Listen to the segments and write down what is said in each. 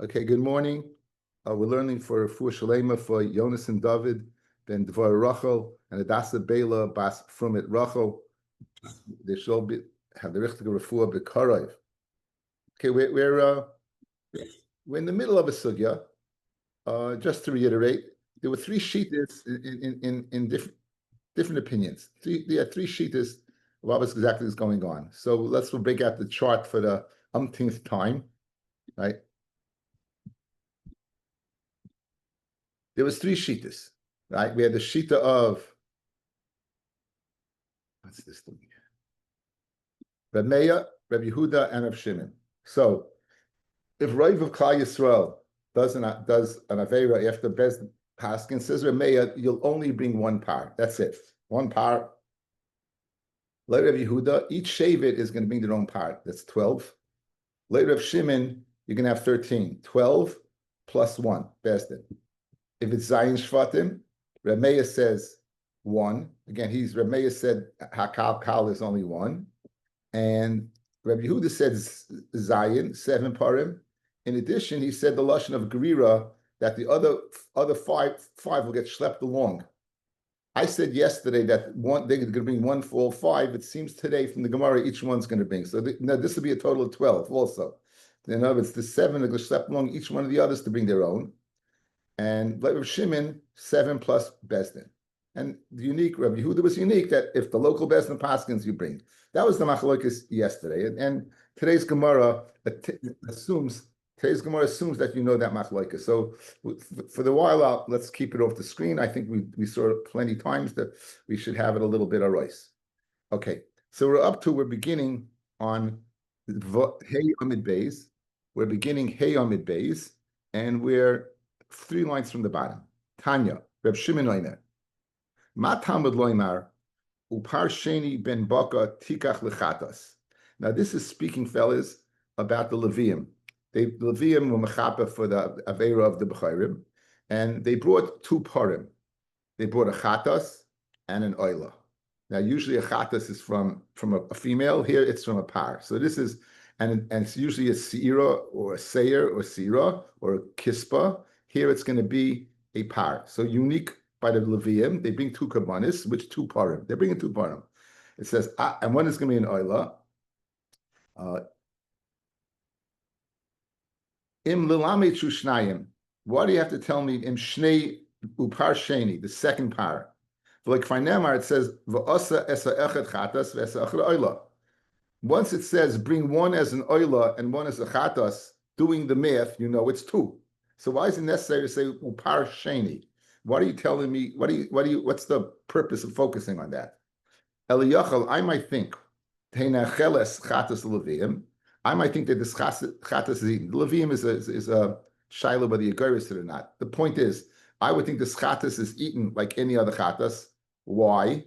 Okay, good morning. We're learning for Refuah Shalema for Jonas and David, then Dvar Rachel, and Adasa Bela Bas Frumit Rachel. They shall be have the richtige Refuah B'Karayv. Okay, we're in the middle of a sugya. Just to reiterate, there were three shittas in different opinions. Three shittas of what was exactly is going on. So we'll break out the chart for the umpteenth time, right? There was three shittas, right? We had the shita of what's this thing? Reb Meir, Reb Yehuda, and Reb Shimon. So if Rav of Klal Yisrael does an Aveira after Bez Paskin, says Reb Meir, you'll only bring one par. That's it. One par. Like Reb Yehuda, each Shavit is going to bring their own par. That's 12. Like Reb Shimon, you're going to have 13. 12 plus 1. Besdin. If it's Zayin Shvatim, Reb Meir says 1. Again, Reb Meir said Hakal Kal is only 1. And Reb Yehuda said Zayin, 7 parim. In addition, he said the lashon of Gerira that the other five will get schlepped along. I said yesterday that they're going to bring one for all 5. It seems today from the Gemara each one's going to bring. So this will be a total of 12 also. In other words, the 7 are going to schlep along each one of the others to bring their own. And like Reb Shimon, 7 plus Besdin. And the unique, Reb Yehuda was unique that if the local Besdin Paskins you bring. That was the machlokes yesterday. And today's Gemara assumes that you know that machlokes. So for the while, let's keep it off the screen. I think we saw it plenty of times that we should have it a little bit of rice. Okay, so we're beginning on Hey Amid Beis. We're beginning Hey Amid Beis, and we're 3 lines from the bottom. Tanya, Reb Shimon Oimer. Ma Talmud Loimar, Upar Sheni ben Baka Tikach Lechatas. Now this is speaking, fellas, about the Levium. The Levium were mechaper for the Aveira of the Bechayrim, and they brought 2 parim. They brought a chatas and an oila. Now usually a chatas is from a female. Here it's from a par. So this is, and it's usually a seira or a seir or sira or a kispa. Here it's going to be a par. So unique by the Levium, they bring 2 karbanis, which 2 parim. They're bringing 2 parim. It says, and one is going to be an oila. Im lilame shnayim. Why do you have to tell me im shnei upar sheni, the second par? Like Fainemar, it says v'asa esa echad chatas v'esa echad oila. Once it says bring one as an oila and one as a chatas, doing the math, you know it's 2. So why is it necessary to say upar sheni? What are you telling me? What's the purpose of focusing on that? Eliyachal, I might think teinacheles chatas leviim. I might think that this chatas is eaten. Levium is a shiloh whether you go it or not. The point is, I would think this chatas is eaten like any other chatas. Why?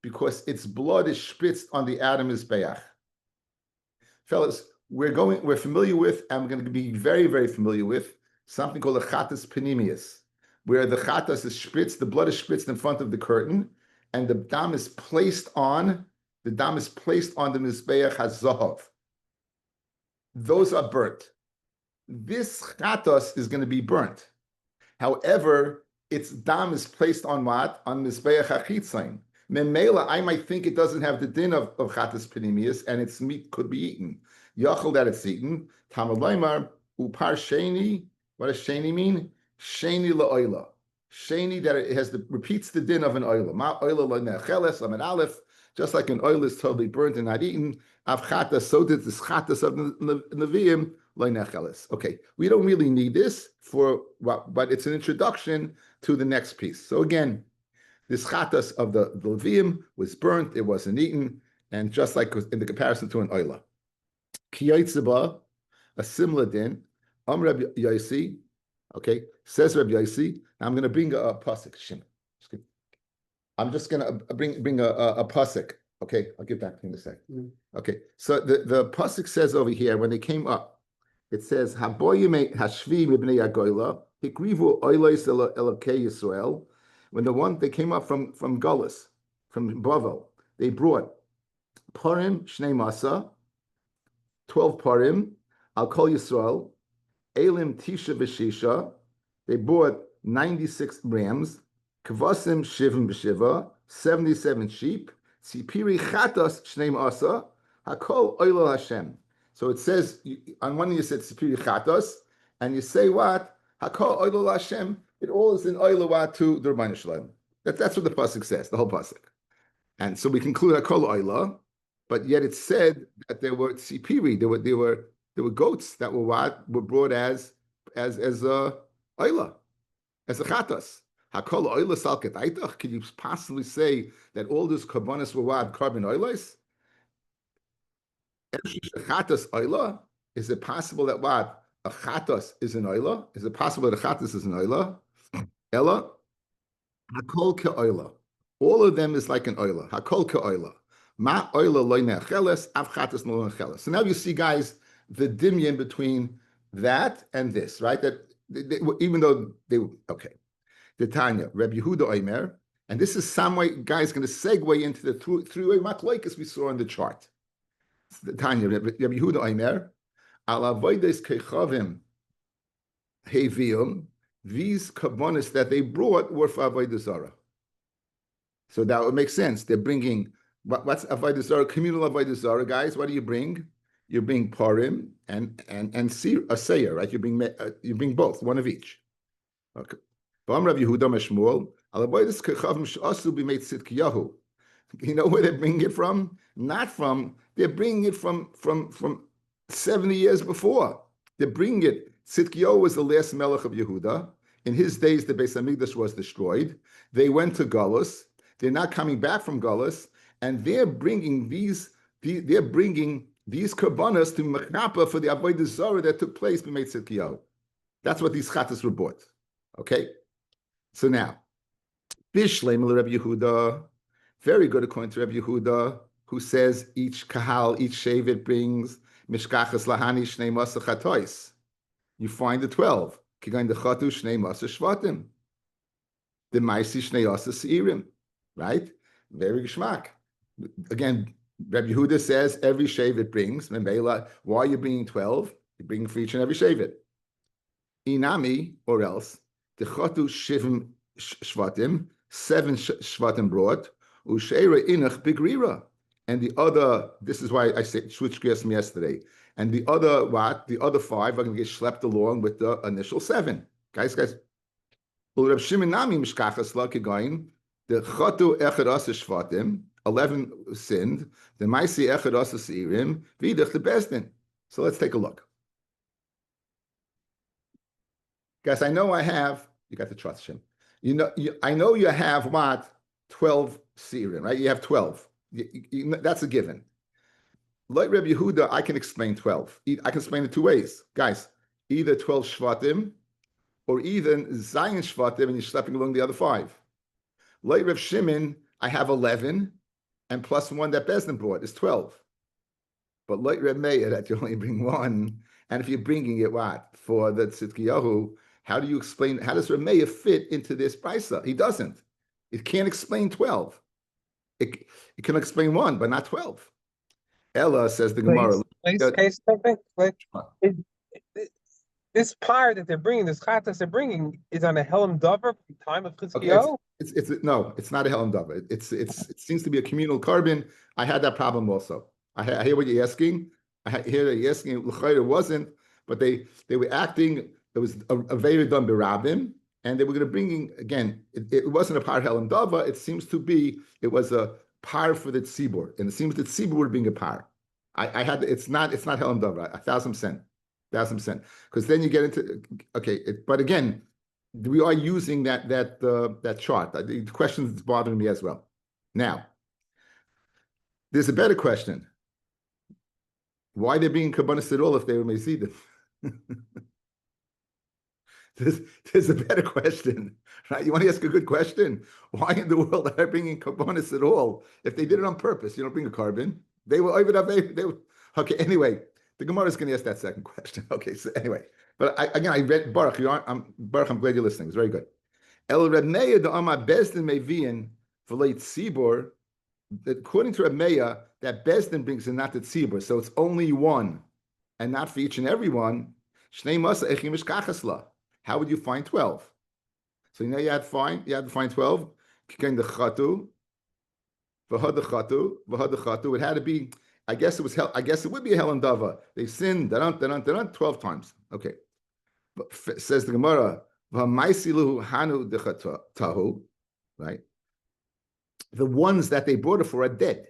Because its blood is spritzed on the Adam Mizbeach. Fellas, we're familiar with, and we're going to be very, very familiar with something called a chatas panemius, where the chatas is spritzed, the blood is spritzed in front of the curtain, and the dam is placed on the Mizbeach HaZahav. Those are burnt. This chatas is going to be burnt. However, its dam is placed on what? On Mizbeach HaChitzain. Memela, I might think it doesn't have the din of chatas panemius, and its meat could be eaten. Yachal that it's eaten. Talmud Laimar, upar sheni. What does sheni mean? Sheni la'oila. Sheni that it repeats the din of an oila. Ma oila la'necheles, am an aleph. Just like an oil is totally burnt and not eaten, avchata, so did this chatas of Nevi'im, loinecheles. Okay, we don't really need this but it's an introduction to the next piece. So again, this chatas of the Nevi'im was burnt, it wasn't eaten, and just like in the comparison to an oila. Kiyotzeba, a similar din, Rabbi Yosi, okay, says Rabbi Yosi, I'm going to bring a pasuk, Shimon. I'm just going to bring a pasuk. Okay, I'll get back to you in a second. Mm-hmm. Okay, so the pasuk says over here, when they came up, it says, Haboyime hashvi mibnei agoyla, hikrivu oilois elokei Yisrael. When they came up from Gullus, from Bavel, they brought parim shnei masa, 12 parim, al kol Yisrael, Elim Tisha B'Shisha, they bought 96 rams, Kvasim Shivim B'Shiva, 77 sheep, Tzipiri Chatos Shneim Asa, Hakol Oilo Hashem. So it says, on one you said Tzipiri Chatos, and you say what? Hakol Oilo Hashem, it all is in Oilo to the Rabbi Shalom. That's what the pasuk says, the whole pasuk. And so we conclude Hakol Oilo, but yet it said that there were Tzipiri, there were goats that were brought as oila, as a chatas. Hakol oila sal ketaitach. Could you possibly say that all these karbonis were what carbon oilas? Chatas oila. Is it possible that what a chatas is an oila? Is it possible that a chatas is an oila? Ella hakol ke oila. All of them is like an oila. Hakol ke oila. Ma oila loy necheles av chatas no necheles. So now you see, guys, the dimyan between that and this, right? That even though they okay, the Tanya, Rabbi Yehuda Omer, and this is some way, guys, going to segue into the three-way machlokes we saw on the chart. The Tanya, Rabbi Yehuda Omer, al avodas kechavim hevium, these kabbonis that they brought were for avodah zarah. So that would make sense. They're bringing what's avodah zarah, communal avodah zarah, guys. What do you bring? You bring parim and a seir, right? You bring both, one of each. Okay. You know where they bring it from? Not from. They're bringing it from 70 years before. They're bringing it. Tzidkiyahu was the last melech of Yehuda. In his days, the Beis Hamikdash was destroyed. They went to Galus. They're not coming back from Galus, and they're bringing these. They're bringing these karbanas to Mechnapa for the Avodah Zarah that took place by Tzidkiyahu. That's what these chatas were bought. Okay? So now, Bishleim Rabbi Yehuda, very good according to Rabbi Yehuda, who says each kahal, each shevet brings mishkachas lahani shnei masa chatois. You find the 12. Kigain the chatu shnei masa shvatim. The maisi shnei asa seirim. Right? Very geschmack. Again, Rabbi Yehuda says every shevet brings. Why are you bringing 12? You're bringing for each and every shevet. Inami, or else, the chatu shivim shvatim, 7 shvatim brought, usheira inach bigrira. And the other, this is why I said switch gears from yesterday. And the other, what? The other 5 are going to get schlepped along with the initial 7. Guys. Reb Shimon nami mishkachas la kegoin, the chatu echad asa shvatim, 11 sinned, the maisi echad asa seirim, vidach the bestin. So let's take a look. Guys, I know I have, you got to trust him. I know you have what? 12 seirim, right? You have 12. That's a given. Like Rabbi Yehuda, I can explain 12. I can explain it 2 ways. Guys, either 12 shvatim, or even Zayin shvatim, and you're schlepping along the other 5. Like Reb Shimon, I have 11, and plus 1 that Bezdin brought is 12. But like Reb Meir, that you only bring 1, and if you're bringing it what? For the Tzidkiyahu, how do you explain, how does Reb Meir fit into this brisa? He doesn't. It can't explain 12. It can explain 1, but not 12. Ella says the Gemara. This par that they're bringing, this chatas they're bringing, is on a Helam Dover time of Chizkiyahu? Okay, no, it's not a Helam Dover. It seems to be a communal carbon. I had that problem also. I hear what you're asking. I hear that you're asking. It wasn't, but they were acting. It was a very done berabim, and they were going to bring in, again. It wasn't a par Helam Dover. It seems to be. It was a par for the tzibur, and it seems that tzibur would bring a par. I had. It's not Helam Dover. 1,000%. 1,000%, because then you get into but again, we are using that chart. The question is bothering me as well. Now, there's a better question: why they're being kabbanis at all if they were mezidim? There's a better question, right? You want to ask a good question? Why in the world are they bringing kabbanis at all if they did it on purpose? You don't bring a carbon. They were over there. Okay. Anyway. The Gemara is going to ask that second question. Okay, so anyway, but I read Baruch. Baruch, I'm glad you're listening. It's very good. El Reb Meir the Amar Bezdin Mevian v'leit Tzibur. According to Reb Meir, that Bezdin brings in not the Tzibur, so it's only 1, and not for each and every one. How would you find 12? So you had to find 12. It had to be, I guess it would be a Helen Dava. They sinned 12 times. Okay. But says the Gemara, right? The ones that they brought it for are dead.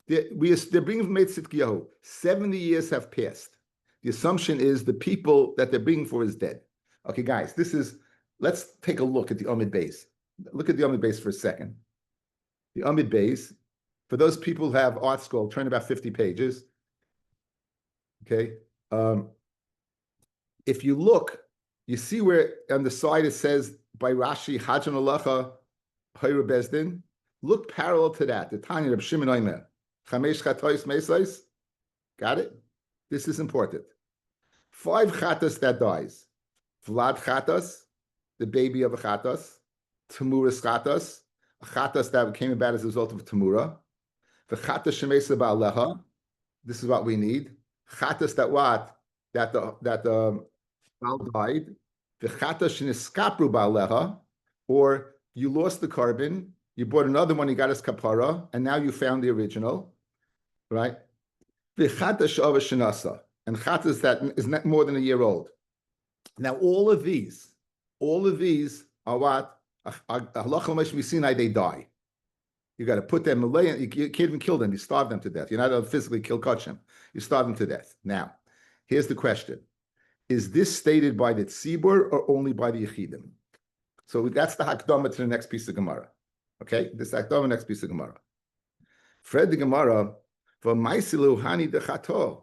They're bringing from Tzidkiyahu. 70 years have passed. The assumption is the people that they're bringing for is dead. Okay, guys, let's take a look at the Amid Beis. Look at the Amid Beis for a second. The Amid Beis, for those people who have art school, turn about 50 pages. Okay. If you look, you see where on the side it says by Rashi, Hajan Alacha, Hayra Bezdin. Look parallel to that. The Tanya of Shimon Omer. Chamesh Chatois Mesais. Got it? This is important. 5 chatas that dies. Vlad chatas, the baby of a chatas. Tamuras chatas, a chatas that came about as a result of a tamura. The chatas shemesa ba'aleha. This is what we need. Chatas that what? That the Baal died. The chatas sheniskapru ba'aleha, or you lost the carbon, you bought another one, you got his kapara, and now you found the original, right? The chatas shava shenasa, and chatas that is not more than a year old. Now all of these are what? They die. You got to put them away. You can't even kill them. You starve them to death. You're not able to physically kill kachim. You starve them to death. Now, here's the question: is this stated by the tzibur or only by the yechidim? So that's the hakdama to the next piece of Gemara. Okay, this hakdama next piece of Gemara. Fred the Gemara for maisilu hani dechato.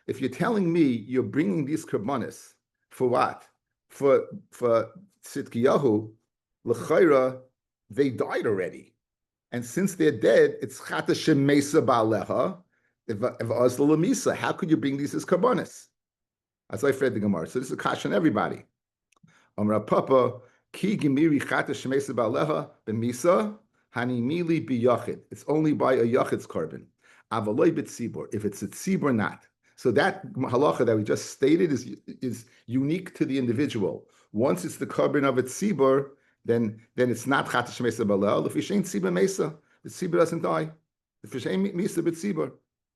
If you're telling me you're bringing these karbanis for what? For Tzidkiyahu, l'chayra, they died already. And since they're dead, it's chata shemesa ba'aleha, if azla lamisa. How could you bring these as karbanis? As I read the Gemara. So this is a kasha on everybody. Amra Papa, ki gemiri chata shemesa ba'aleha, b'misa, hani mili b'yachid. It's only by a yachid's carbon. Avaloi b'tzibur. If it's a tzibur, not. So that halacha that we just stated is unique to the individual. Once it's the carbon of a tzibur, then it's not chata shemesa ba'aleha. If you ain't tzibur mesa, the tzibur doesn't die. If you ain't misa b'tzibur,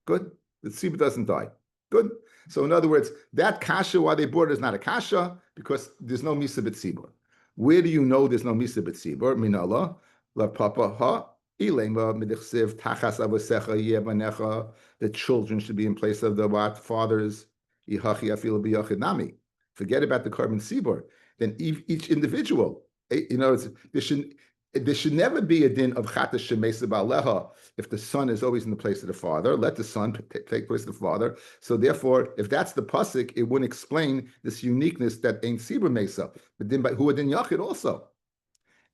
good. The tzibur doesn't die. Good. So in other words, that kasha, why they bought it, is not a kasha because there's no misa b'tzibur. Where do you know there's no misa b'tzibur? Minala la papa ha ilema midichsev tachas avasecha yevanecha. The children should be in place of the what fathers. Ihachi afilu b'yachid nami. Forget about the carbon tzibur. Then each individual, there should never be a din of chata shemesa ba'aleha if the son is always in the place of the father. Let the son take place of the father. So therefore, if that's the pasuk, it wouldn't explain this uniqueness that ain't sibur mesa. But then, who are din yachid also?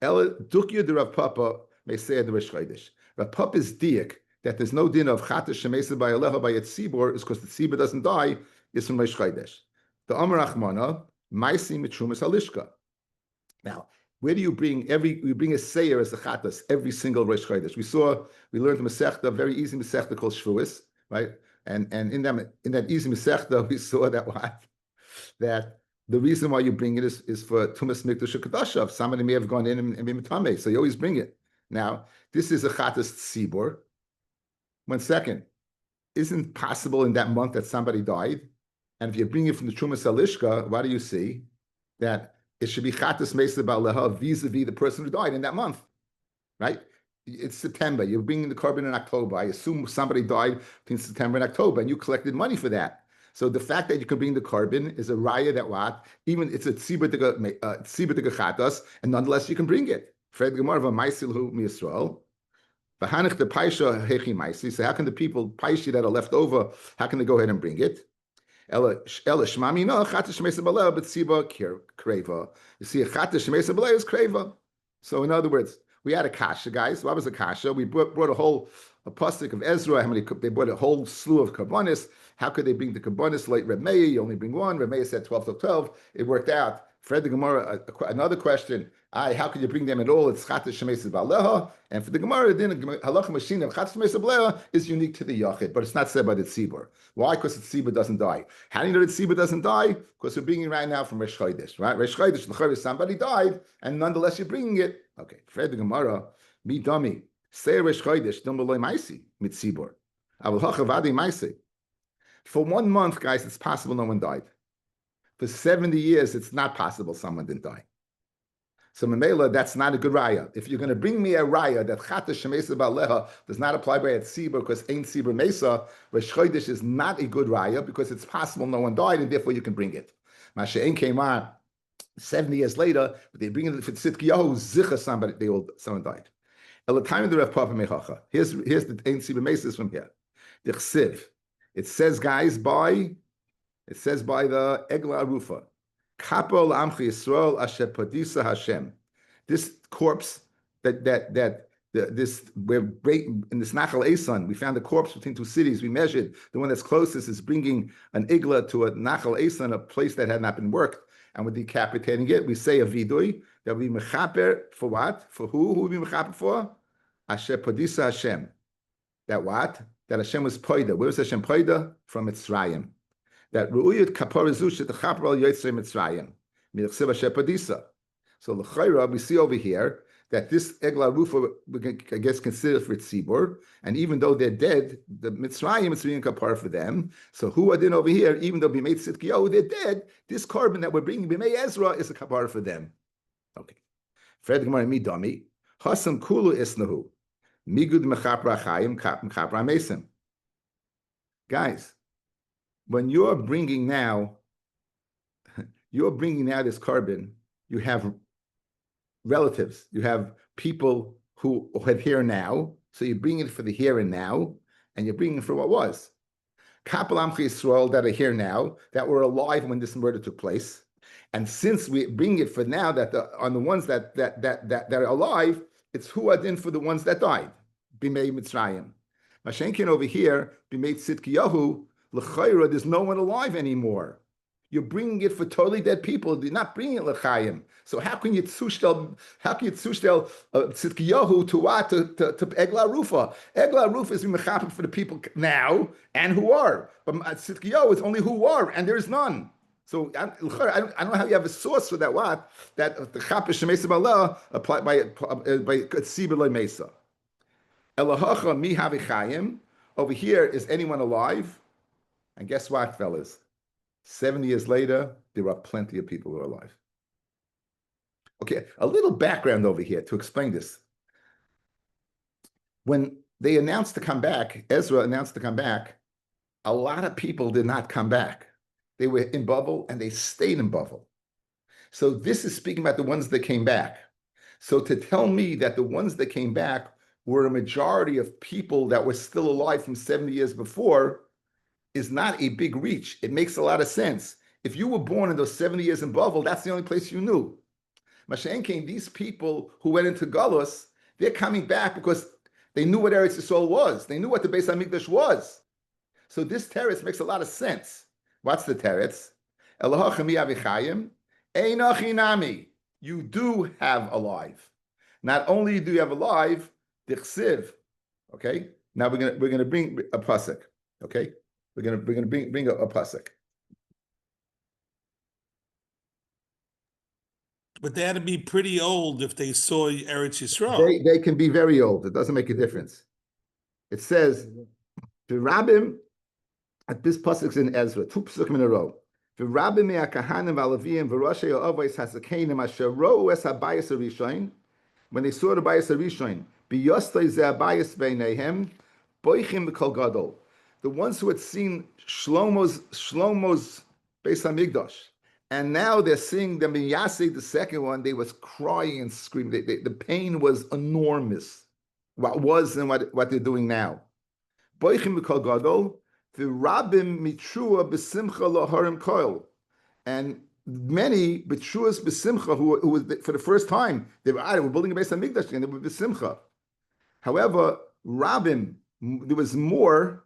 Ela dukya de Rav Papa may say the Rish Chodesh. Rav Papa's diak that there's no din of chata shemesa ba'aleha by its sibur is because the sibur doesn't die. Is from Rish Chodesh. The Amar Achmana ma'isi mitrumas halishka. Now, where do you bring we bring a seir as a chatas every single Rosh Chodesh? We learned the Masechta, very easy Masechta called Shvuas, right? And in that easy Masechta, we saw that the reason why you bring it is for Tumas Mikdash Kadashav. Somebody may have gone in and been Mitame, so you always bring it. Now, this is a chatas tzibur. 1 second. Isn't possible in that month that somebody died? And if you bring it from the Trumas Alishka, what do you see? That it should be chatas mesa ba'aleha vis-a-vis the person who died in that month, right? It's September. You're bringing the carbon in October. I assume somebody died between September and October, and you collected money for that. So the fact that you can bring the carbon is a raya that what? Even it's a tzibur chatas, and nonetheless you can bring it. Fred Gemara v'maisilhu miYisrael. V'hanich the paisha hechi maisi. So how can the people paishi that are left over? How can they go ahead and bring it? You see, a chata shemesa b'leil is kreva. So in other words, we had a kasha, guys. What was a kasha? We brought a pasuk of Ezra. They brought a whole slew of karbonis. How could they bring the karbonis like Reb Meir? You only bring one. Reb Meir said 12 to 12. It worked out Fred the Gemara, another question. How could you bring them at all? It's Chatas Shemeses Baleha. And for the Gemara, then Halacha Machine of Chatas Shemeses Baleha is unique to the Yachid, but it's not said by the Tzibur. Why? Because the Tzibur doesn't die. How do you know the Tzibur doesn't die? Because we're bringing right now from Resh Chodesh, right? Resh Chodesh, somebody died, and nonetheless you're bringing it. Okay, Fred the Gemara, me dummy. Say Resh Chodesh, don't below Maisi, mit Tzibur. Avul Hachavadi Maisi. For 1 month, guys, it's possible no one died. For 70 years, it's not possible someone didn't die. So Mamela, that's not a good raya. If you're going to bring me a raya that Chata Shemesa Baleha does not apply by a tzibur because ain't tzibur mesa, Rosh Chodesh is not a good raya because it's possible no one died and therefore you can bring it. Masha'en came on 70 years later, but they bring it for Tzidkiyahu, zicha someone died. At the time of the Rav Papa Mechacha, here's the ain't tzibur mesa from here. The Chsiv. It says, guys, by the Egla Arufa. Kapol Amchi Yisrael Asher Padisa Hashem. This corpse we're breaking in this Nachal Eson. We found a corpse between two cities. We measured the one that's closest is bringing an igla to a Nachal Eson, a place that had not been worked, and we're decapitating it. We say a vidui that we mechaper for what? For who? Who we mechaper for? Asher Padisa Hashem. That what? That Hashem was poida. Where was Hashem poida? From Mitzrayim. That ru'uyat kaparazu shetachapar al yotzei Mitzrayim milchsev Asher Padisa. So l'chayra we see over here that this egla rufa I guess considered for tzibur, and even though they're dead, the Mitzrayim is being kapar for them. So who are then over here? Even though b'mei tzidkiyahu they're dead, this carbon that we're bringing b'mei Ezra is a kapar for them. Okay. Fred Gemara mi dami hasam kulu isnahu migud mechapra chayim mechapra mesim. Guys, when you're bringing now this carbon, you have relatives, you have people who have here now, so you bring it for the here and now, and you're bringing it for what was. Kapel Amchi Yisrael that are here now, that were alive when this murder took place, and since we bring it for now, on the ones that are alive, it's hu adin for the ones that died. Bimei Mitzrayim. Mashenkin over here, Bimei Tzidkiyahu. L'chayra, there's no one alive anymore. You're bringing it for totally dead people. You're not bringing it l'chayim. So how can you tzushtel tzidkiyahu to what? To Egla Rufa. Egla Rufa is mechapim for the people now and who are. But tzidkiyahu is only who are, and there's none. So I don't know how you have a source for that. What that the chapish shemesa b'aleh applied by tzibur loy mesa. Elahacha mi havichayim. Over here, is anyone alive? And guess what, fellas? 70 years later, there are plenty of people who are alive. Okay, a little background over here to explain this. When they announced to come back, Ezra announced to come back, a lot of people did not come back. They were in Bavel and they stayed in Bavel. So this is speaking about the ones that came back. So to tell me that the ones that came back were a majority of people that were still alive from 70 years before is not a big reach. It makes a lot of sense. If you were born in those 70 years in Bavel, that's the only place you knew. Mashen came, these people who went into Galus, they're coming back because they knew what Eretz Yisrael was. They knew what the Beis HaMikdash was. So this teretz makes a lot of sense. What's the teretz? Elohachami avichayim, einachinami. You do have alive. Not only do you have alive, dichsiv. Okay. Now we're gonna bring a pasuk. Okay. We're gonna bring a pasuk. But they had to be pretty old if they saw Eretz Yisrael. They can be very old. It doesn't make a difference. It says, the Rabbim, at this pasuk's in Ezra, 2 pasukim in a row. The Rabbim me'akahanim v'alavim v'roshei ha'avos hasakenim asher ro'u es habayis harishon. When they saw the bayis harishon, biyostoi ze habayis beinehem, boichim v'kol gadol. The ones who had seen Shlomo's Beis HaMikdash, and now they're seeing the Miyaseh, the second one, they was crying and screaming. The pain was enormous. What was and what they're doing now. Boichim v'kol gadol, v'rabim mitrua b'simcha laharim koil. And many betruas b'simcha who was for the first time, they were building a Beis HaMikdash and they were b'simcha. However, Rabim, there was more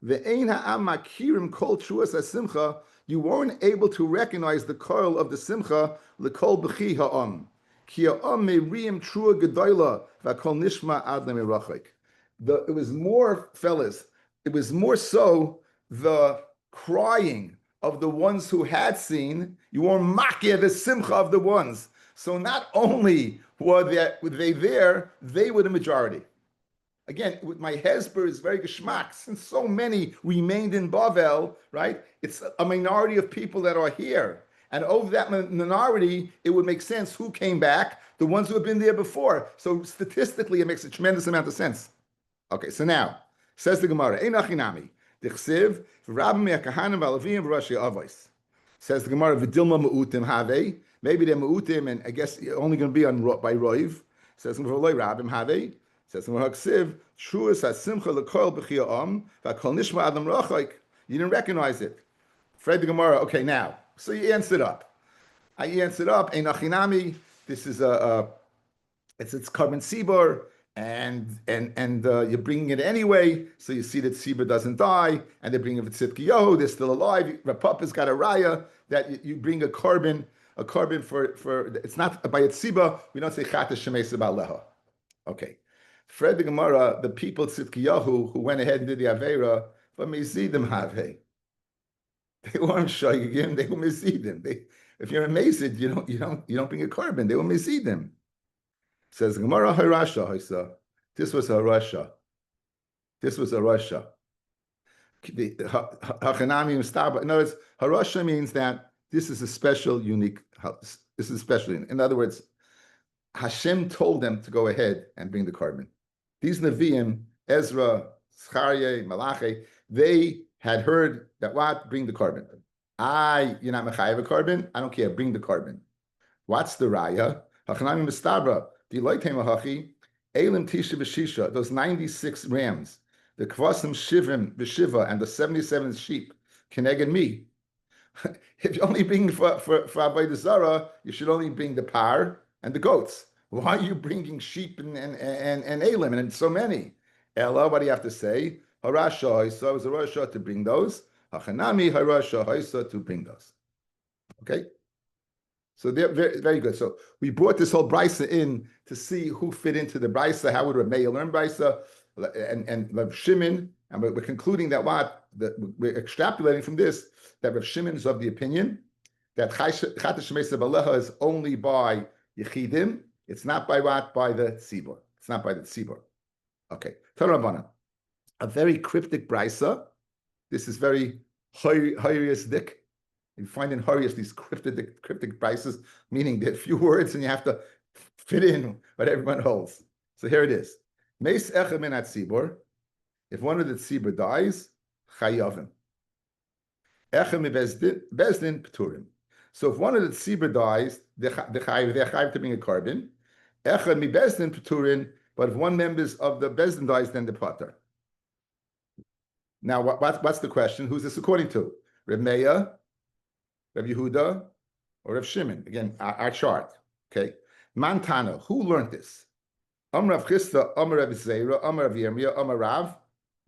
Ve'ein ha'am makirim kol truas hasimcha. You weren't able to recognize the coil of the simcha lekol b'chi ha'am. Ki ha'am me'riyim trua gedoyla v'kol nishma ad le'merachik. It was more, fellas, it was more so the crying of the ones who had seen. You were makir the simcha of the ones. So not only were they there, they were the majority. Again, with my Hesper is very geschmack, since so many remained in Bavel, right? It's a minority of people that are here. And over that minority, it would make sense who came back, the ones who have been there before. So statistically, it makes a tremendous amount of sense. Okay, so now, says the Gemara, Einachinami, Dichsiv, Rabbi Me'akahanim V'alavim V'rashi Avos. Says the Gemara, V'dilma Me'utim Have. Maybe they're Me'utim, and I guess only going to be on by Roiv. Says the Gemara, Rabbi Have. Says the Gemara, Truas HaSimcha L'Koil B'chi Ha'am V'Kol Nishma Adam Rachok. You didn't recognize it. Fred the Gemara, okay, now, so you answered up. I answered up, Einachinami, this is it's carbon sibor, and you're bringing it anyway, so you see that Sibur doesn't die, and they're bringing it for Tzidkiyahu, they're still alive. Rapapa's got a raya that you bring a carbon for it's not by its Sibur, we don't say Chata Shemesa Ba'aleha. Okay. Fred the Gemara, the people at Tzidkiyahu who went ahead and did the Aveira, but Mezidim have. They weren't Shaygim, they were Mezidim. If you're amazed, you don't bring a carbon, they were Mezidim. Says Gemara Harasha. This was Harasha. This was Harasha. Hachanami Mustaba. In other words, Harasha means that this is a special, unique. This is special. In other words, Hashem told them to go ahead and bring the carbon. These Nevi'im, Ezra, Zechariah, Malachi, they had heard that what? Bring the carbon. You're not mechayev a carbon? I don't care. Bring the carbon. What's the raya? Hachanami Mistabra. Those 96 rams, the kvasim shivim b'shiva, and the 77 sheep, keneged me. If you only bring for Avodah Zarah, you should only bring the par and the goats. Why are you bringing sheep and elim and so many? Ella, what do you have to say? Harasha Haisa was a Rasha to bring those. Hachanami Harasha Haisa to bring those. Okay. So they're very, very good. So we brought this whole brisa in to see who fit into the brisa. How would Rabbi learn brisa and Rav Shimon? And we're concluding that we're extrapolating from this that Rav Shimon is of the opinion that Chata Shemesa Baleha is only by Yechidim. It's not by what? By the Tzibor. It's not by the Tzibor. Okay. Tarabana. A very cryptic brisa. This is very Horayos dik. You find in Horayos these cryptic brises, meaning there are few words and you have to fit in what everyone holds. So here it is. Meis echem min tzibor. If one of the tzibor dies, chayavim. Echem mi bezdin p'turim. So if one of the tzibor dies, they're chayiv to bring a carbon. Echem mi bezdin p'turim. But if one member of the bezdin dies, then the pater. Now, what's the question? Who's this according to? Reb Meir, Rav Yehuda, or Rav Shimon? Again, our chart. Okay. Mantana, who learned this? Amar Rav Chisda, Amar Rav Zera, Amar Rav Yirmiyah, Amar Rav,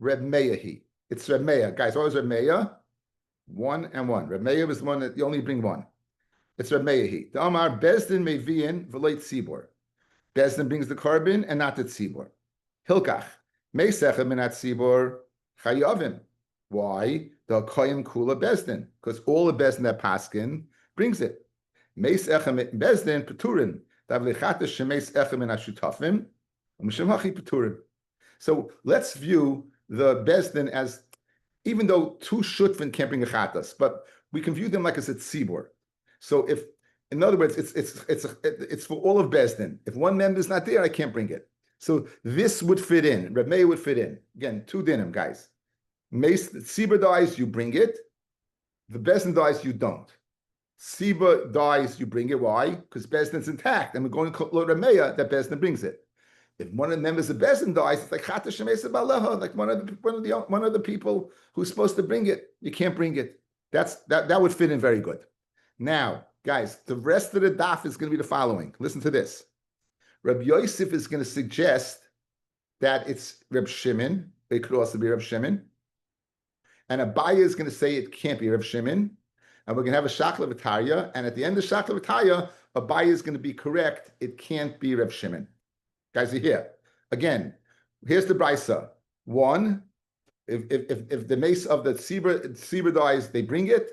Reb Meir. It's Reb Meir. Guys, what was Reb Meir? 1 and 1. Reb Meir was the one that you only bring one. It's Reb Meir. The Amar Bezdin Mevian V'leit Tzibor. Bezdin brings the carbon and not the Tzibor. Hilkach Meisechem Minat Tzibor Chayavim. Why? The Koyim Kula Bezdin. Because all the Bezdin that Paskin brings it. Meisechem Bezdin Peturin. Davlechata Shemeis Echem Min Ashutafim. Umshemhachi Peturin. So let's view the Bezdin as, even though 2 Shutvin can't bring a Chatas, but we can view them like as a Tzibor. So if, in other words, it's for all of Bezdin. If one member is not there, I can't bring it. So this would fit in. Reb Meir would fit in. Again, 2 dinim, guys. Tzibor dies, you bring it. The Bezdin dies, you don't. Tzibor dies, you bring it. Why? Because Bezdin's intact, and we're going to Reb Meir that Bezdin brings it. If one of the members of Bezdin dies, it's like Chata Shemesa Baleha, like one of the people who's supposed to bring it. You can't bring it. That would fit in very good. Now, guys, the rest of the daf is going to be the following. Listen to this. Rabbi Yosef is going to suggest that it's Reb Shimon. It could also be Reb Shimon. and Abaye is going to say it can't be Rav Shimon, and we're going to have a Shakla V'Tarya, and at the end of Shakla V'Tarya, Abaye is going to be correct. It can't be Rav Shimon. Guys, you here again. Here's the brisa. One, if the mace of the tzibur dies, they bring it.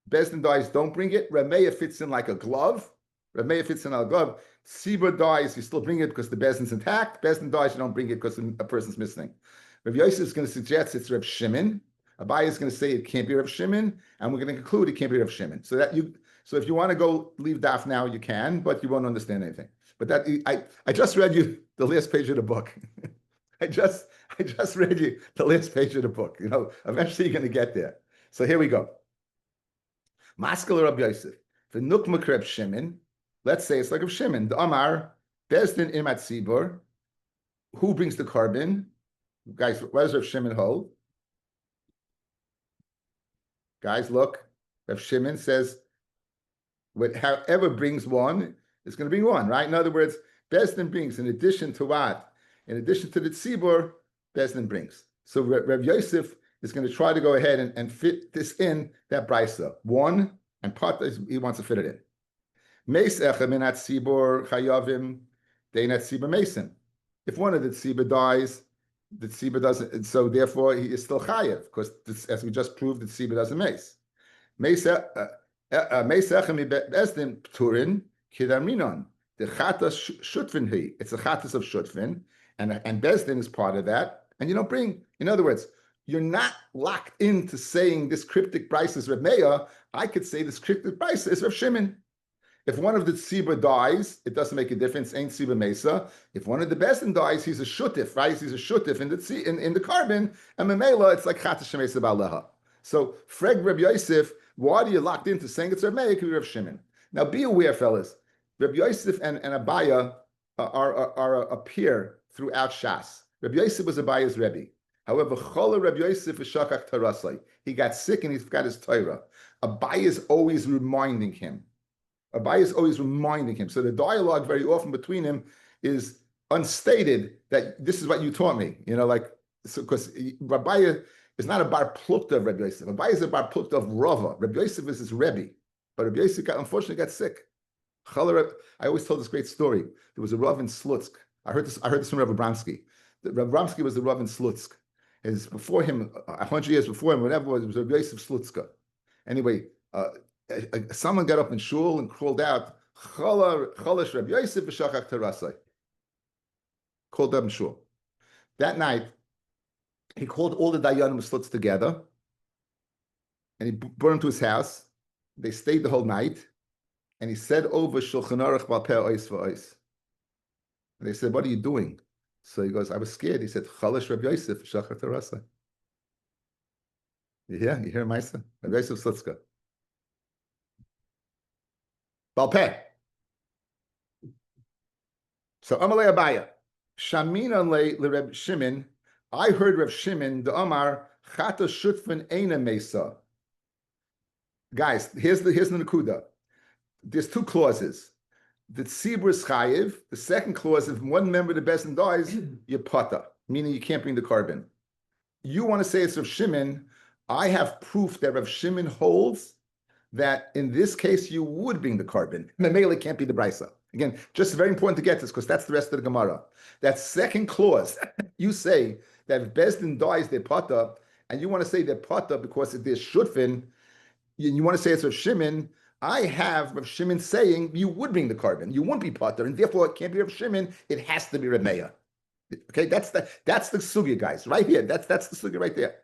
Bezdin dies, don't bring it. Rameya fits in like a glove. Rameya fits in a glove. Tzibur dies, you still bring it because the Bezdin's intact. Bezdin dies, you don't bring it because a person's missing. Rav Yosef is going to suggest it's Rav Shimon. Abaye is going to say it can't be Rav Shimon, and we're going to conclude it can't be Rav Shimon. So if you want to go leave Daf now, you can, but you won't understand anything. But I just read you the last page of the book. I just read you the last page of the book. Eventually you're going to get there. So here we go. Maskal Rabbi Yosef. The Nukmak Reb Shimon. Let's say it's like Reb Shimon. The Amar Bezdin Imat Tzibur. Who brings the carbon? Guys, what does Reb Shimon hold? Guys, look. Reb Shimon says, however brings one, it's going to bring one, right? In other words, Bezdin brings, in addition to what? In addition to the tzibur, Bezdin brings. So Reb Yosef is going to try to go ahead and fit this in that brisa. One, and part he wants to fit it in. Meis echem minat tzibur chayavim deinat tzibur mason. If one of the tzibur dies, the tzibur doesn't, so therefore he is still chayav, because as we just proved, the tzibur doesn't mace. Meis echem Bezdin pturin kidaminon. The chatas shutfin he. It's a chatas of shutfin. And Bezdin is part of that, and you don't bring. In other words, you're not locked into saying this cryptic price is Reb Meir. I could say this cryptic price is Reb Shimon. If one of the tzibur dies, it doesn't make a difference. Ain't tzibur mesa. If one of the Bezdin dies, he's a shutif, right? He's a shutif in the carbon, and memela, it's like chatash shemesa ba'aleha. So Freg Reb Yosef, why are you locked into saying it's Reb Meir? It could be Reb Shimon. Now be aware, fellas. Reb Yosef and Abaya are a peer throughout Shas. Rabbi Yosef was Abaya's Rebbe. However, Chola Rabbi Yosef is Shakach Tarasai. He got sick and he forgot his Torah. Abaya is always reminding him. So the dialogue very often between him is unstated that this is what you taught me. Because Rabbi is not a bar plukta of Rabbi Yosef. Abaya is a bar plukta of Rava. Rabbi Yosef is his Rebbe. But Rabbi Yosef unfortunately got sick. I always told this great story. There was a Rav in Slutsk. I heard this from Rav Abramsky. Rav Abramsky was the Rav in Slutsk. Before him, 100 years before him, whatever it was Rav Yosef Slutska. Anyway, someone got up in shul and crawled out, Cholash Rav Yosef v'shachach terasai. Called up in shul. That night, he called all the Dayanim of Slutsk together, and he brought them to his house. They stayed the whole night, and he said over Shulchan Aruch Bal Peh Ois V'Ois. And they said, what are you doing? So he goes, I was scared. He said, Chalash Rabbi Yosef, Shachar Terasa. You hear Maisa? Rabbi Yosef Slutzka. Balpeh. So Amalei Abaya. Shamina le Reb Shimon. I heard Reb Shimon, the Amar, Chata Shutfin Eina Mesa. Guys, here's the Nakuda. There's two clauses. The tzibur is chayiv. The second clause, if one member of the Bezdin dies, you pata, meaning you can't bring the carbon. You want to say it's Rav Shimon. I have proof that Rav Shimon holds that in this case you would bring the carbon. Memele can't be the brisa. Again, just very important to get this because that's the rest of the Gemara. That second clause, you say that if Bezdin dies, they pata, and you want to say they pata because there's shutfin, you want to say it's Rav Shimon. I have Rav Shimon saying you would bring the carbon, you wouldn't be potter, and therefore it can't be Rav Shimon. It has to be Reb Meir. Okay, that's the sugya, guys, right here. That's the sugya right there.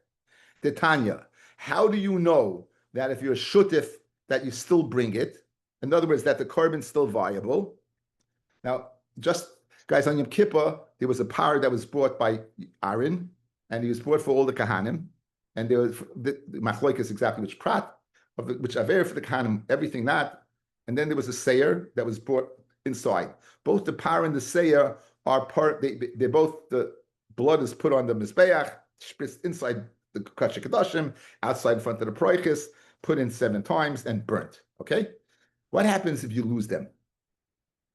The Tanya. How do you know that if you're a shutif that you still bring it? In other words, that the carbon's still viable. Now, just guys, on Yom Kippur, there was a par that was brought by Aaron, and he was brought for all the Kahanim, and there was the machloek is exactly which prat. Which aver for the kahanim, everything that, and then there was a seir that was brought inside. Both the par and the seir are part. They both, the blood is put on the mizbeach, spritzed inside the kachik kadashim, outside in front of the proichis, put in 7 times and burnt. Okay, what happens if you lose them?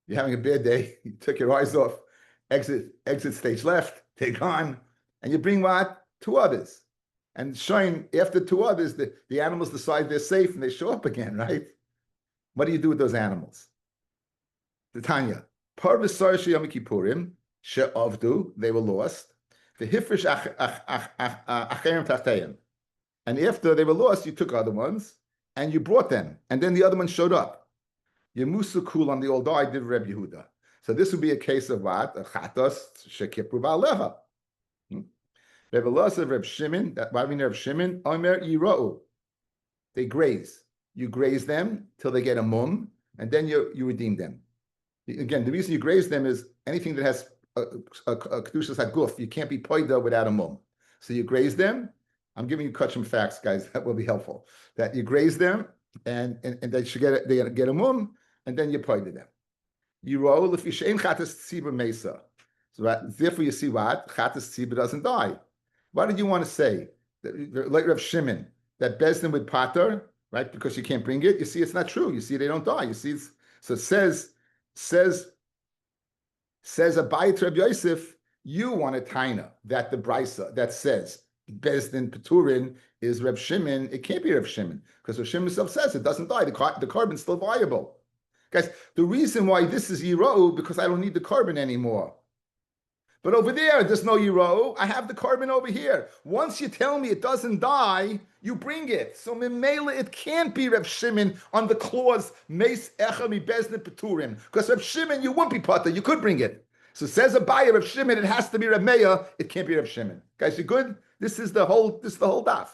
You're having a bad day. You took your eyes off. Exit stage left. They're gone, and you bring what? 2 others. And showing after two others, the animals decide they're safe and they show up again, right? What do you do with those animals? The Tanya, Parvisar Sheyom Kippurim, She'avdu, they were lost. The Hifrish Acherim Tachtayim. And after they were lost, you took other ones and you brought them. And then the other ones showed up. Yemusu Kulam, they all died, did Reb Yehuda. So this would be a case of what? Chatos Shekipru Ba'aleha. Reb Elazar, Reb Shimon, that why we know Reb Shimon, Omer Yira'u. They graze. You graze them till they get a mum, and then you redeem them. Again, the reason you graze them is anything that has a kedushas haguf, you can't be poida without a mum. So you graze them. I'm giving you kachim facts, guys. That will be helpful. That you graze them, and they should get a mum, and then you poida them. Yira'u l'fishein chatas tzibur mesa. So therefore, you see what chatas tzibur doesn't die. Why did you want to say that, like Rav Shimon, that Bezdin with pater, right? Because you can't bring it. You see, it's not true. You see, they don't die. You see, so it says Abayit Reb Yosef, you want a taina that the brisa that says Bezdin Peturin is Reb Shimon. It can't be Reb Shimon because Reb Shimon himself says it doesn't die. The carbon's still viable, guys. The reason why this is Yira'u because I don't need the carbon anymore. But over there's no Yira'u. I have the carbon over here. Once you tell me it doesn't die, you bring it. So Mimela, it can't be Reb Shimon on the clause Meis Echa Mi Bezdin Peturim. Because Reb Shimon, you wouldn't be Pata. You could bring it. So says Abaye Reb Shimon, it has to be Reb Meir. It can't be Reb Shimon. Guys, you good? This is the whole daf.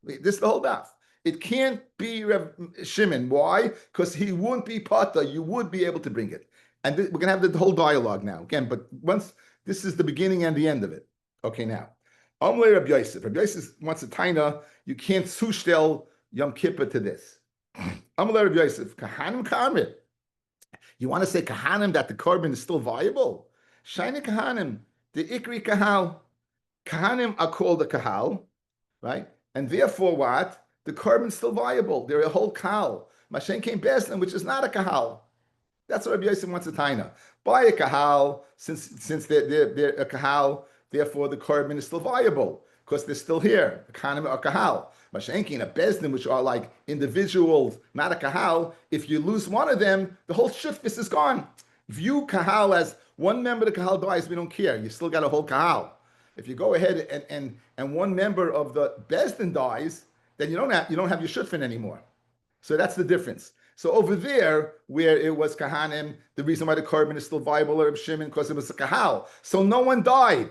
This is the whole daf. It can't be Reb Shimon. Why? Because he wouldn't be Pata. You would be able to bring it. And we're going to have the whole dialogue now. Again, but once... This is the beginning and the end of it. Okay, now. Amle Rabbi Yosef. Rabbi Yosef wants a taina. You can't sushtel Yom Kippur to this. Amle Rabbi Yosef. Kahanim Karmit. You want to say Kahanim that the carbon is still viable? Shaina Kahanim. The Ikri Kahal. Kahanim are called the Kahal, right? And therefore what? The carbon is still viable. They're a whole Kahal. Mashen came Beslin, which is not a Kahal. That's what Rabbi Yosef wants a taina. By a kahal, since they're a kahal, therefore the carbon is still viable because they're still here. Economy or kahal. Mashenki and a bezdin, which are like individuals, not a kahal. If you lose one of them, the whole shiftis is gone. View kahal as one member of the kahal dies, we don't care. You still got a whole kahal. If you go ahead and one member of the bezdin dies, then you don't have your shutfin anymore. So that's the difference. So over there, where it was Kahanim, the reason why the carbon is still viable, Reb Shimon, because it was a Kahal. So no one died.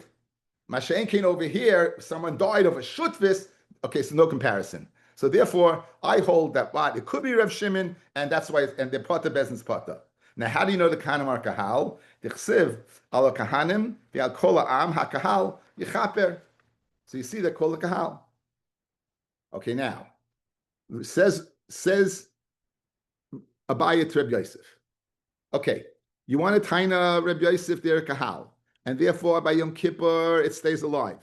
Mashen came over here, someone died of a Shutvis. Okay, so no comparison. So therefore, I hold that what it could be Reb Shimon, and that's why, and the Pata Bezin's Pata. Now, how do you know the Kahanim are Kahal? The Chsiv, ala Kahanim, the al kol ha'am ha-Kahal, yichaper. So you see that kol Kahal. Okay, now, says Abayit Reb Yosef. Okay, you want to taina Reb Yosef there kahal, and therefore by Yom Kippur it stays alive,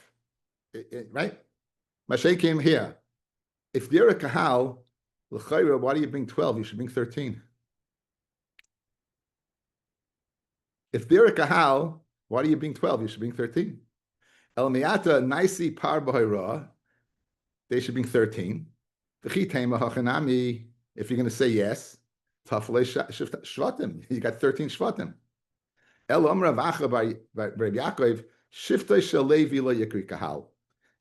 right? Mashay came here. If they're a kahal, l'chayra, why do you bring 12? You should bring 13. If they're a kahal, why do you bring 12? You should bring 13. El miyata naisi par b'hayra, they should bring 13. V'chitema hachanami, if you're going to say yes. Taflei shvatim. You got 13 shvatim. El Amra Vacha by Rabbi Yaakov. Shiftei shel Levi lo yikri kahal.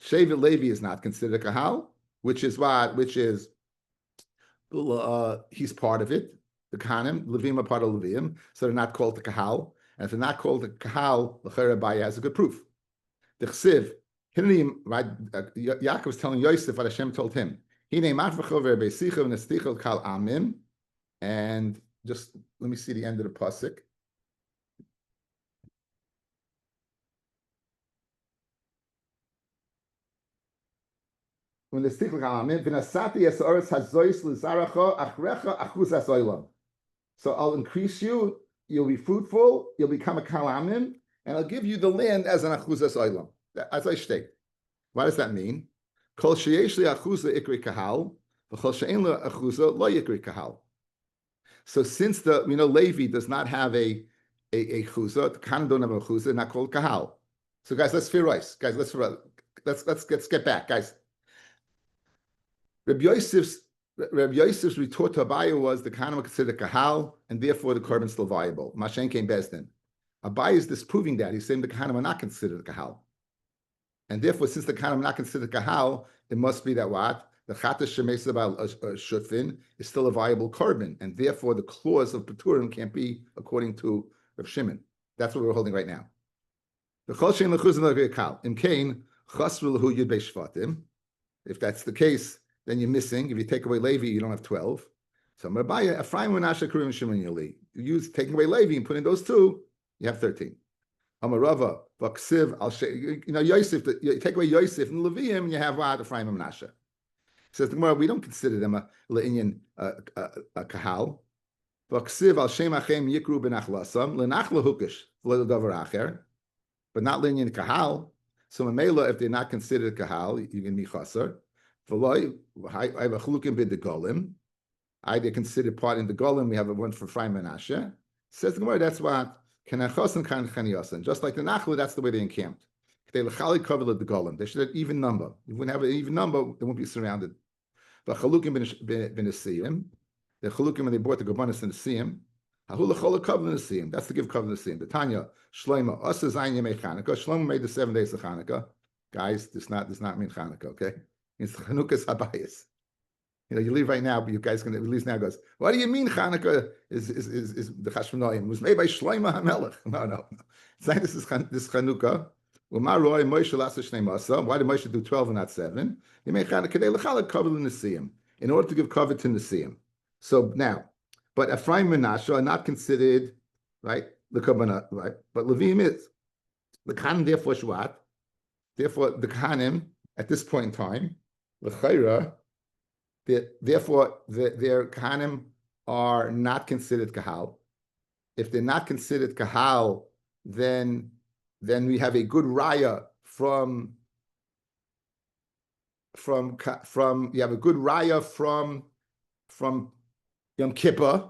Shevet Levi is not considered a kahal, which is what? Which is he's part of it. The Kahanim, Levim are part of Levim, so they're not called the kahal. And if they're not called the kahal, the Rabbi has a good proof. The Chsiv, right? Yaakov was telling Yosef what Hashem told him. Hine matvacho ve'beisicha v'nestichel kal amim. And just let me see the end of the pasuk. When the stichel kalamim v'nasati esaretz hazois l'zaracha achrecha achuz hasoilam. So I'll increase you. You'll be fruitful. You'll become a kalamim, and I'll give you the land as an achuz hasoilam. As I state. What does that mean? Kol sheyesh li achuzah ikri kahal, v'chol she'en li achuzah lo ikri kahal. So since Levi does not have a chuzah, the Kahanim don't have a chuzah, not called kahal. So guys, let's fear rice. Guys, let's get back, guys. Rabbi Yosef's retort to Abaye was the Kahanim considered kahal, and therefore the korban still viable. Mashen came Bezdin. Abaye is disproving that. He's saying the Kahanim are not considered kahal. And therefore, since the Kahanim are not considered kahal, it must be that what? The Chatas Shemesa Bal Shutfin is still a viable korban, and therefore the clause of Peturim can't be according to Rav Shimon. That's what we're holding right now. The Chol Shein L'chuzim L'Kal Im Kain Chasru L'Hu Yud Bei Shvatim. If that's the case, then you're missing. If you take away Levi, you don't have 12. So Mabaya, Ephraim, Menashe, Kurim, Shimon, Yoli. You use taking away Levi and putting those two, you have 13. Amarava, Vaksiv, Yosef, you take away Yosef and Leviim, and you have what? Ephraim and Menashe. Says the Gemara, we don't consider them a Le'inyan, a Kahal. Vaksiv, Al Shem Achem, Yikru, Ben Achlasam, Lenachla Hukish, V'lo Davar Acher, but not Le'inyan Kahal. So Mamela, if they're not considered Kahal, you can be Chaser. V'loi, I have a Chulukim bid the Golim. They're considered part in the Golim. We have a one for Ephraim and Menashe. Says the Gemara, that's what. Just like the Nachla, that's the way they encamped. They lechali cover the Golim. They should have even number. If we wouldn't have an even number, they won't be surrounded. But chalukim ben Nesiyim, the chalukim when they brought the Gabbanis and Nesiyim, hahu lechol cover Nesiyim. That's to give cover Nesiyim. The Tanya Shlomo Asa Zayin Yemei Chanukah. Shlomo made the 7 days of Chanukah. Guys, does not mean Chanukah. Okay, it's Chanukah's Habayis. You leave right now, but you guys can at least now goes, what do you mean Chanukah is the Chashmonaim? It was made by Shlomo HaMelech. No. It's like this Chanukah. Why did Moshe do 12 and not 7? He made Chanukah cover the Nesiyim in order to give cover to Nesiyim. So now, but Ephraim and Menashe are not considered, right, the Kabbalah, right? But Levim is. The Kahanim, therefore, Shvat. Therefore, the Kahanim, at this point in time, L'chaira, therefore, their Kahanim are not considered Kahal. If they're not considered Kahal, then we have a good raya from you have a good raya from Yom Kippur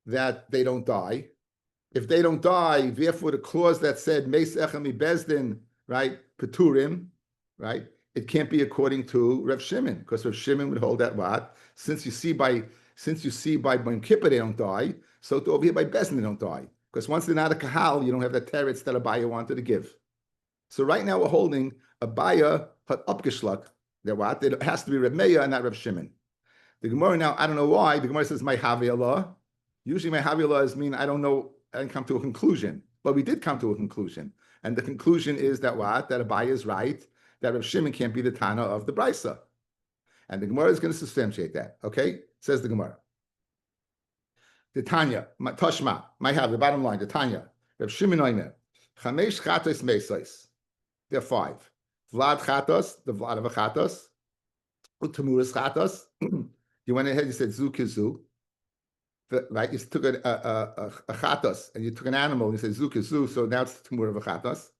that they don't die. If they don't die, therefore the clause that said Meis Echem Bezdin, right, Peturim, right, it can't be according to Rav Shimon, because Rav Shimon would hold that what? Since you see by Yom Kippur they don't die, so to over here by Bezdin they don't die. Because once they're not a kahal, you don't have that teretz that Abaya wanted to give. So right now we're holding Abaya hat upgeschlak. That what? It has to be Reb Meir and not Reb Shimon. The Gemara now, I don't know why. The Gemara says my Havi Allah. Usually my Havi Allah is mean I don't know. I didn't come to a conclusion, but we did come to a conclusion, and the conclusion is that what? That Abaya is right. That Reb Shimon can't be the Tana of the Brisa, and the Gemara is going to substantiate that. Okay, says the Gemara. The Tanya, Toshma, might have the bottom line. The Tanya, Reb Shimon Oimer, Chamesh Chatos Meisais. There are 5. Vlad Chatos, the Vlad of a Chatos, Utamuras Chatos. You went ahead, you said Zu Kizu. Right? You took a Chatos and you took an animal and you said Zu Kizu, so now it's the Tamur of a Chatos.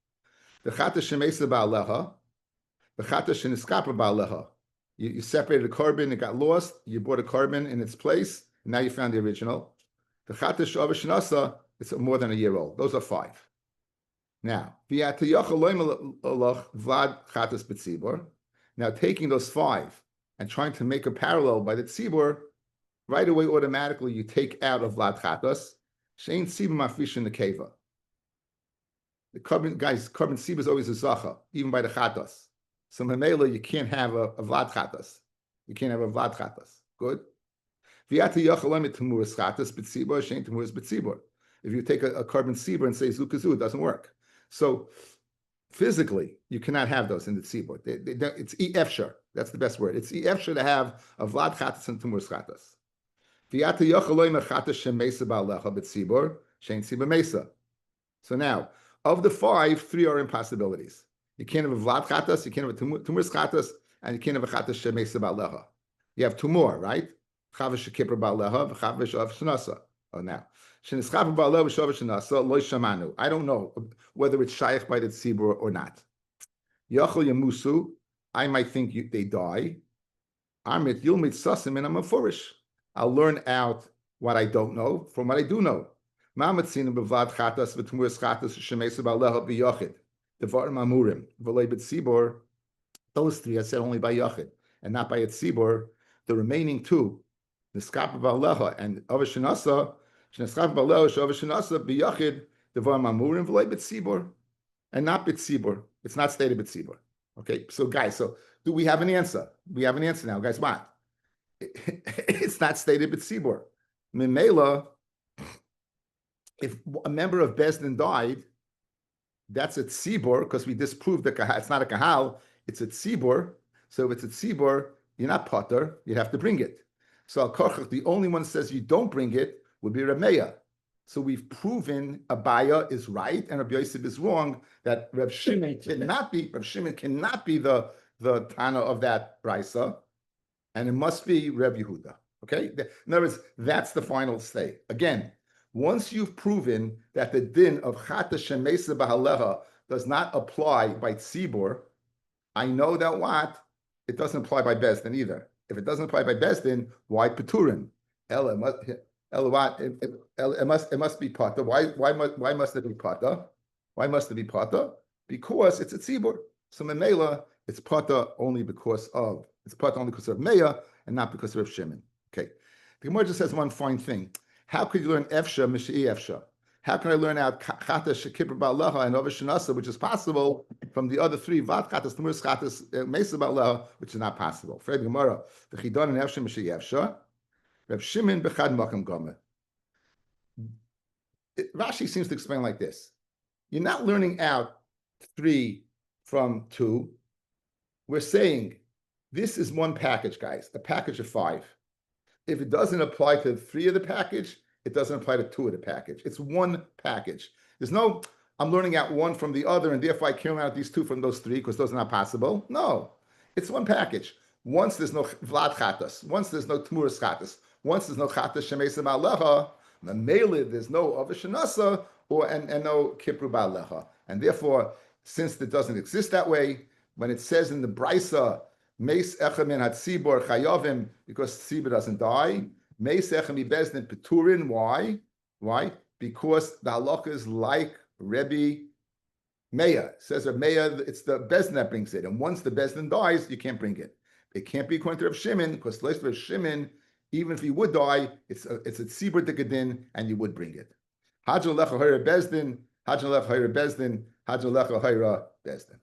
The Chatos Shemesa Ba'aleha, the Chatos Sheniskapa Ba'aleha. You separated a korban, it got lost, you bought a korban in its place, and now you found the original. The Chatas Shavash Nasa, it's more than a year old. Those are 5. Now, now taking those 5 and trying to make a parallel by the tzibur, right away automatically you take out of Vlad Chatas, Shein Tzibur Mafish in the Keva. The korban tzibur is always a zacha, even by the Chatas. So Mamela, you can't have a Vlad Chatas. You can't have a Vlad Chatas. Good? If you take a korban tzibur and say zukazu, it doesn't work. So physically, you cannot have those in the tzibur. It's efshar. That's the best word. It's efshar to have a vlad chatas and temuras chatas. So now, of the 5, 3 are impossibilities. You can't have a vlad chatas, you can't have a temuras chatas, and you can't have a chatas shemesa ba'aleha. You have 2 more, right? Chavish Kippur Ba'aleha, Chavish of Shnasa. Oh, now. Shenischap Ba'aleha, Shavish Shnasa, Lo Shamanu. I don't know whether it's Shaykh by the Tzibur or not. Yachol Yamusu, I might think they die. Amit Yilmit Sasim and I'm a Furish. I'll learn out what I don't know from what I do know. Ma'amatzin B'Vlad Chatas, V'Tmuris Chatas, Shemesa Ba'aleha B'Yachid. Devar Mamurim, V'Lei B'Tzibur. Those 3 I said only by Yachid and not by a Tzibur. the remaining two, Niskap Baleha and Avashanasa, Shnaskap Baleha, Shavashanasa, Biyachid, Devar Mamurim, V'lei B'tzibur, and not B'tzibur. It's not stated B'tzibur. Okay, so guys, so do we have an answer? We have an answer now, guys. What? It's not stated B'tzibur. Mimela, if a member of Bezdin died, that's a tzibur, because we disproved the kahal. It's not a kahal, it's a tzibur. So if it's a tzibur, you're not potter, you have to bring it. So al-kochach, the only one that says you don't bring it would be Rameya. So we've proven Abaya is right and Rabbi Yosef is wrong, that Reb Shimon cannot be the Tana of that Brisa, and it must be Reb Yehuda. Okay? In other words, that's the final say. Again, once you've proven that the din of Chata Shemesa Bahaleha does not apply by Tzibur, I know that what? It doesn't apply by Bezdin either. If it doesn't apply by Bezdin, why Peturin? It must be Pata. Why must it be Pata? Why must it be Pata? Because it's a Tzibur. So Memela, it's Pata only because of Meya and not because of Shimon. Okay. The Gemara just says one fine thing. How could you learn Efsha Mish'i Efsha? How can I learn out Chata Shekibra Ba'aleha and Ovashanasa, which is possible, from the other three Vat Chatas Temuris Chatas Mesa Ba'aleha, which is not possible? For the Gemara, the Chidon and Efsha Mish'i Efsha, Reb Shimon Bechad Makam Gomer. Rashi seems to explain like this: you're not learning out 3 from 2. We're saying this is one package, guys, a package of 5. If it doesn't apply to 3 of the package, it doesn't apply to 2 of the package. It's one package. There's no, I'm learning out 1 from the other, and therefore I can't learn out these 2 from those 3 because those are not possible. No, it's one package. Once there's no Vlad Chatas, once there's no Tmuras Chatas, once there's no Chatas Shemesa Ma'aleha, the Melid, there's no Avashanasa and no Kipru Ba'aleha. And therefore, since it doesn't exist that way, when it says in the Brisa, Meis Echem in Hatzibor Chayovim, because Tzibor doesn't die. Meis Echem Bezdin Peturin. Why? Why? Because the halakha is like Rebbe Meya. It says Rebbe Meya, it's the Bezdin that brings it. And once the Bezdin dies, you can't bring it. It can't be according to Reb Shimon, because like Reb Shimon, even if he would die, it's a Tzibor Dikadin, and you would bring it. Hajal Lecha Hayra Bezdin, Hajal Lecha Hayra Bezdin, Hajal Lecha Hayra Bezdin.